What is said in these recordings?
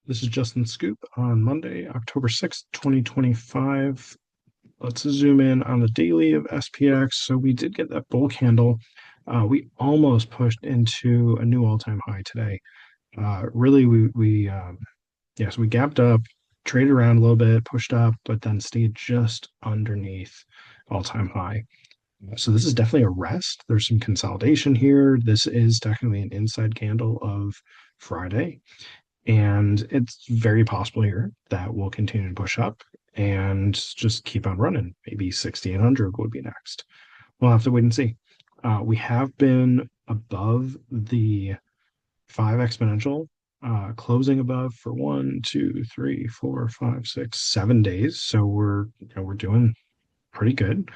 This is Justin Scoop on Monday, October 6th, 2025. Let's zoom in on the daily of SPX. So we did get that bull candle. We almost pushed into a new all-time high today. Really, so we gapped up, traded around a little bit, pushed up, but then stayed just underneath all-time high. So this is definitely a rest. There's some consolidation here. This is technically an inside candle of Friday. And it's very possible here that we'll continue to push up and just keep on running. Maybe 6,800 would be next. We'll have to wait and see. We have been above the 5 exponential, closing above for 1, 2, 3, 4, 5, 6, 7 days. So we're doing pretty good.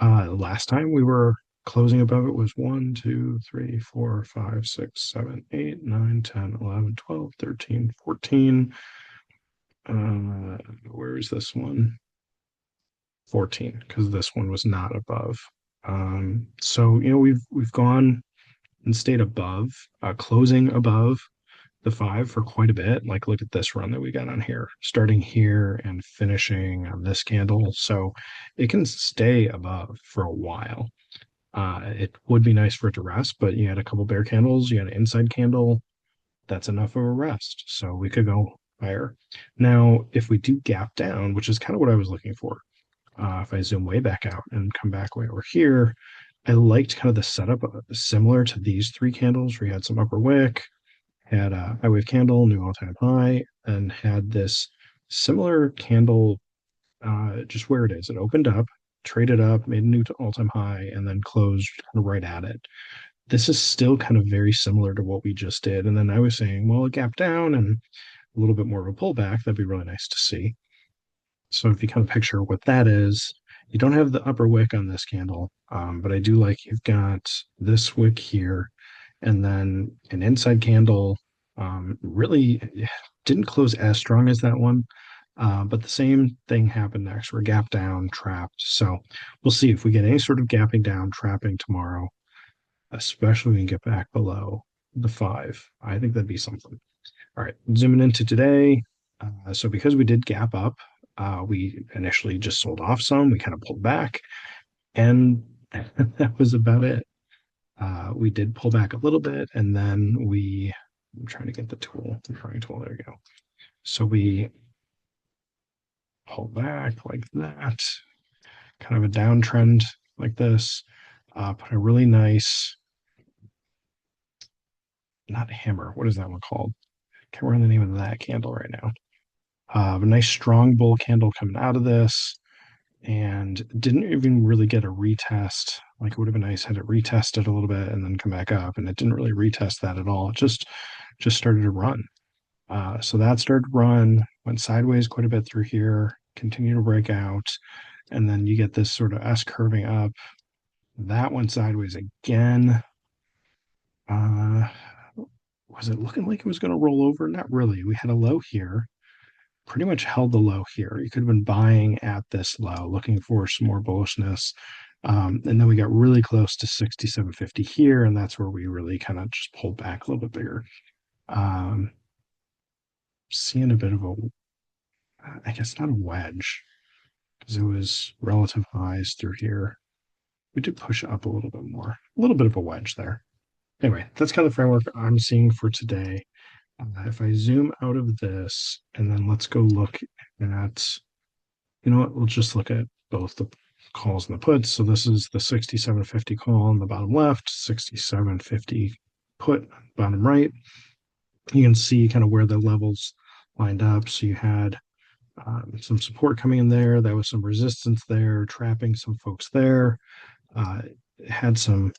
Last time we were closing above it was 1, 2, 3, 4, 5, 6, 7, 8, 9, 10, 11, 12, 13, 14. Where is this one? 14, because this one was not above. So we've gone and stayed above, closing above the 5 for quite a bit. Like, look at this run that we got on here, starting here and finishing on this candle. So it can stay above for a while. It would be nice for it to rest, but you had a couple bear candles, you had an inside candle. That's enough of a rest. So we could go higher. Now, if we do gap down, which is kind of what I was looking for, if I zoom way back out and come back way over here, I liked kind of the setup similar to these three candles where you had some upper wick, had a high wave candle, new all-time high, and had this similar candle just where it is. It opened up, traded up, made a new all-time high, and then closed kind of right at it. This is still kind of very similar to what we just did. And then I was saying, well, a gap down and a little bit more of a pullback, that'd be really nice to see. So if you kind of picture what that is, you don't have the upper wick on this candle, but I do like you've got this wick here and then an inside candle. Really didn't close as strong as that one, but the same thing happened next. We're gap down, trapped. So we'll see if we get any sort of gapping down, trapping tomorrow, especially when we get back below the 5. I think that'd be something. All right, zooming into today. So because we did gap up, we initially just sold off some. We kind of pulled back, and that was about it. We did pull back a little bit, and then I'm trying to get the tool, the drawing tool. There you go. So we pull back like that, kind of a downtrend like this. Put a really nice, not hammer. What is that one called? Can't remember the name of that candle right now. A nice strong bull candle coming out of this, and didn't even really get a retest. Like, it would have been nice had it retested a little bit and then come back up, and it didn't really retest that at all. It just started to run. So that started to run, went sideways quite a bit through here, continued to break out, and then you get this sort of S curving up. That went sideways again. Was it looking like it was going to roll over? Not really. We had a low here, pretty much held the low here. You could have been buying at this low, looking for some more bullishness. And then we got really close to 67.50 here, and that's where we really kind of just pulled back a little bit bigger. Seeing a bit of a, I guess not a wedge, because it was relative highs through here. We did push up a little bit more, a little bit of a wedge there. Anyway, that's kind of the framework I'm seeing for today. If I zoom out of this, and then let's go look at, you know what, we'll just look at both the calls and the puts. So this is the 67.50 call on the bottom left, 67.50 put bottom right. You can see kind of where the levels lined up. So you had some support coming in there. There was some resistance there, trapping some folks there. Had some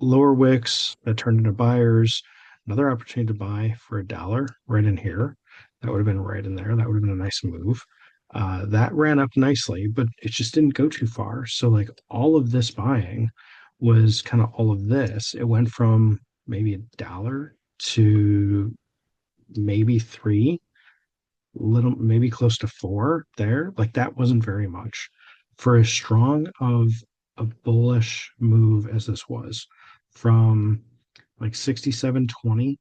lower wicks that turned into buyers. Another opportunity to buy for $1 right in here. That would have been right in there. That would have been a nice move. That ran up nicely, but it just didn't go too far. So like all of this buying was kind of all of this. It went from maybe $1 to maybe 3, little maybe close to 4 there. Like, that wasn't very much for as strong of a bullish move as this was, from like 67.20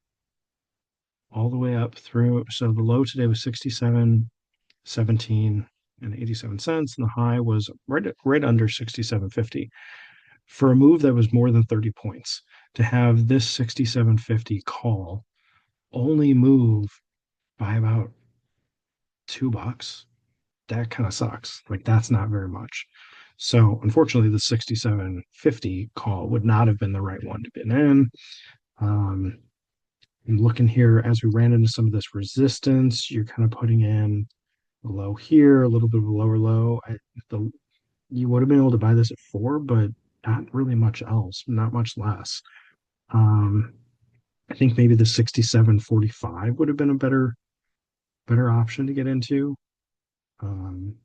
all the way up through. So the low today was 67.17 and 87 cents, and the high was right under 67.50 for a move that was more than 30 points. To have this 67.50 call only move by about $2, that kind of sucks. Like that's not very much. So unfortunately, the 67.50 call would not have been the right one to be in. Um, I'm looking here as we ran into some of this resistance. You're kind of putting in a low here, a little bit of a lower low. You would have been able to buy this at 4, but not really much else, not much less. Um, I think maybe the 67.45 would have been a better option to get into. Um,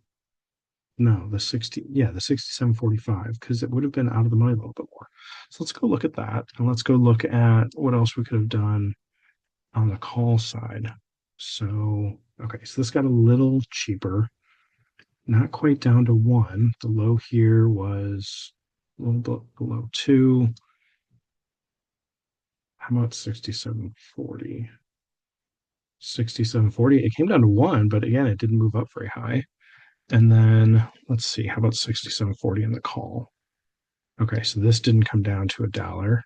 no, the 67.45, because it would have been out of the money a little bit more. So let's go look at that, and let's go look at what else we could have done on the call side. So, okay, so this got a little cheaper, not quite down to 1. The low here was a little bit below 2. How about 67.40? 67.40, it came down to 1, but again, it didn't move up very high. And then let's see, how about 67.40 in the call? Okay, so this didn't come down to $1.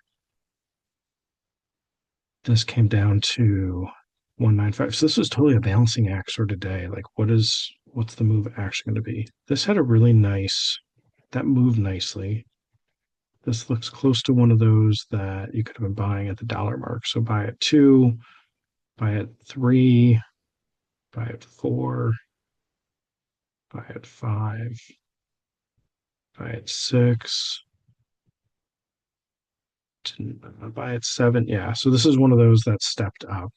This came down to 195. So this was totally a balancing act sort of day. Like what's the move actually going to be? This had a really that moved nicely. This looks close to one of those that you could have been buying at the dollar mark. So buy at 2, buy at 3, buy at 4, buy at 5, buy at 6, buy at 7. Yeah, so this is one of those that stepped up.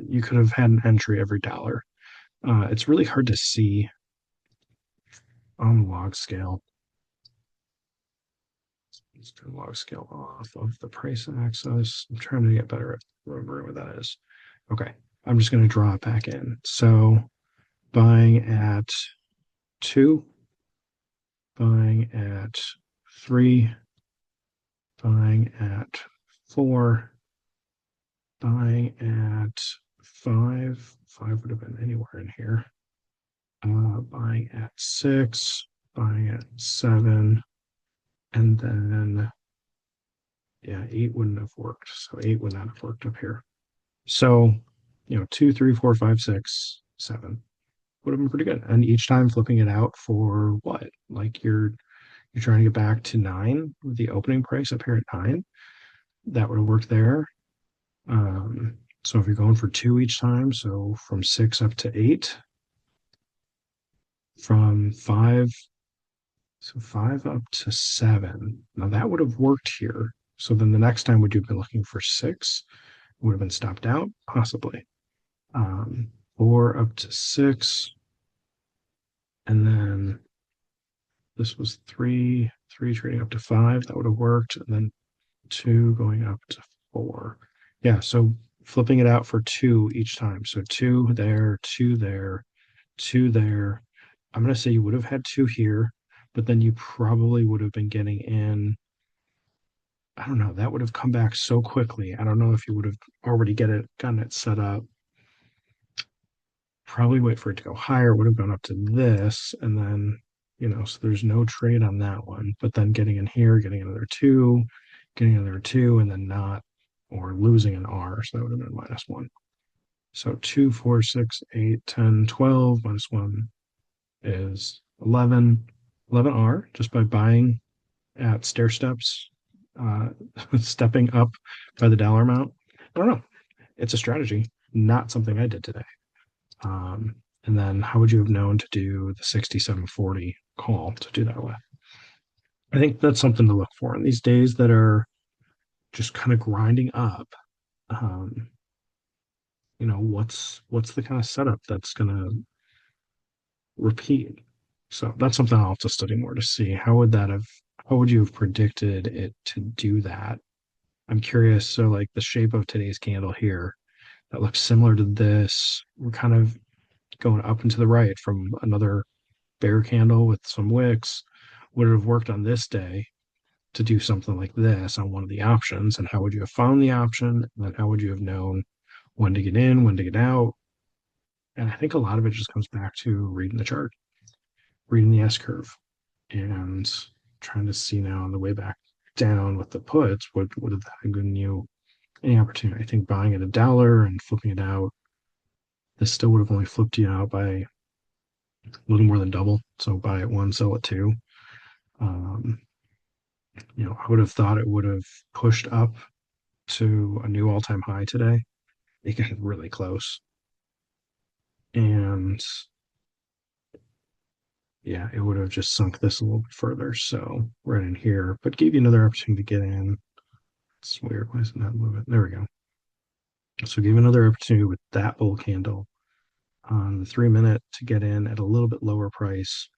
You could have had an entry every dollar. It's really hard to see on the log scale. Let's turn log scale off of the price access. I'm trying to get better at remembering what that is. Okay, I'm just going to draw it back in. So buying at 2, buying at 3, buying at 4, buying at 5. 5 would have been anywhere in here. Buying at 6, buying at 7, and then yeah, 8 wouldn't have worked. So 8 would not have worked up here. So 2, 3, 4, 5, 6, 7 would have been pretty good. And each time flipping it out for what? Like you're trying to get back to 9 with the opening price up here at 9. That would have worked there. So if you're going for 2 each time, so from 6 up to 8, from 5, so 5 up to 7. Now that would have worked here. So then the next time would you have been looking for 6? Would have been stopped out, possibly. 4 up to 6, and then this was 3 trading up to 5. That would have worked, and then 2 going up to 4. Yeah, so flipping it out for 2 each time. So 2 there, 2 there, 2 there. I'm going to say you would have had 2 here, but then you probably would have been getting in. I don't know. That would have come back so quickly. I don't know if you would have already gotten it set up. Probably wait for it to go higher. Would have gone up to this, and then so there's no trade on that one. But then getting in here, getting another 2, getting another 2, and then not or losing an R. So that would have been -1. So 2, 4, 6, 8, 10, 12 -1 is 11. 11R just by buying at stair steps, uh, stepping up by the dollar amount. I don't know. It's a strategy, not something I did today. And then how would you have known to do the 67.40 call to do that with? I think that's something to look for in these days that are just kind of grinding up. Um, what's the kind of setup that's going to repeat? So that's something I'll have to study more to see. How would you have predicted it to do that? I'm curious. So like the shape of today's candle here, that looks similar to this. We're kind of going up and to the right from another bear candle with some wicks. Would it have worked on this day to do something like this on one of the options? And how would you have found the option? And then how would you have known when to get in, when to get out. And I think a lot of it just comes back to reading the chart, reading the S curve, and trying to see now on the way back down with the puts, what would have given you any opportunity. I think buying at $1 and flipping it out, this still would have only flipped you out by a little more than double. So buy at one, sell at two. Um, I would have thought it would have pushed up to a new all-time high today. It got really close. And yeah, it would have just sunk this a little bit further. So right in here, but gave you another opportunity to get in. It's weird. Why is it not moving? There we go. So give another opportunity with that bull candle on the 3 minute to get in at a little bit lower price,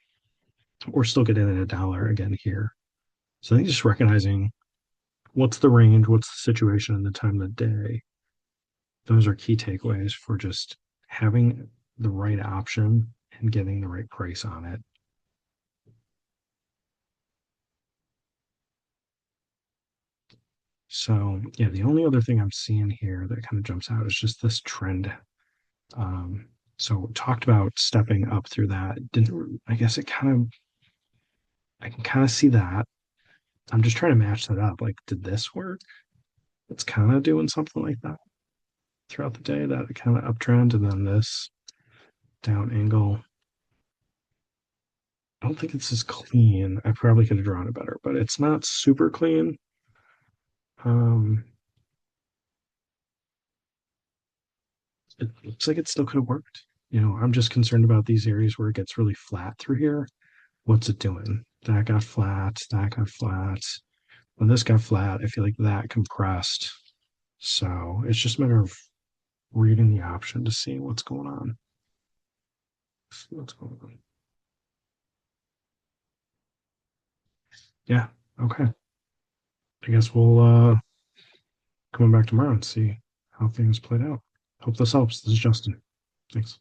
or still get in at $1 again here. So I think just recognizing what's the range, what's the situation, and the time of the day. Those are key takeaways for just having the right option and getting the right price on it. So yeah, the only other thing I'm seeing here that kind of jumps out is just this trend. Um, so talked about stepping up through that. Didn't I guess it kind of I can kind of see that. I'm just trying to match that up. Like, did this work? It's kind of doing something like that throughout the day, that kind of uptrend, and then this down angle. I don't think it's as clean. I probably could have drawn it better, but it's not super clean. Um, it looks like it still could have worked. I'm just concerned about these areas where it gets really flat through here. What's it doing? That got flat, that got flat. When this got flat, I feel like that compressed. So it's just a matter of reading the option to see what's going on. What's going on? Yeah. Okay. I guess we'll come back tomorrow and see how things played out. Hope this helps. This is Justin. Thanks.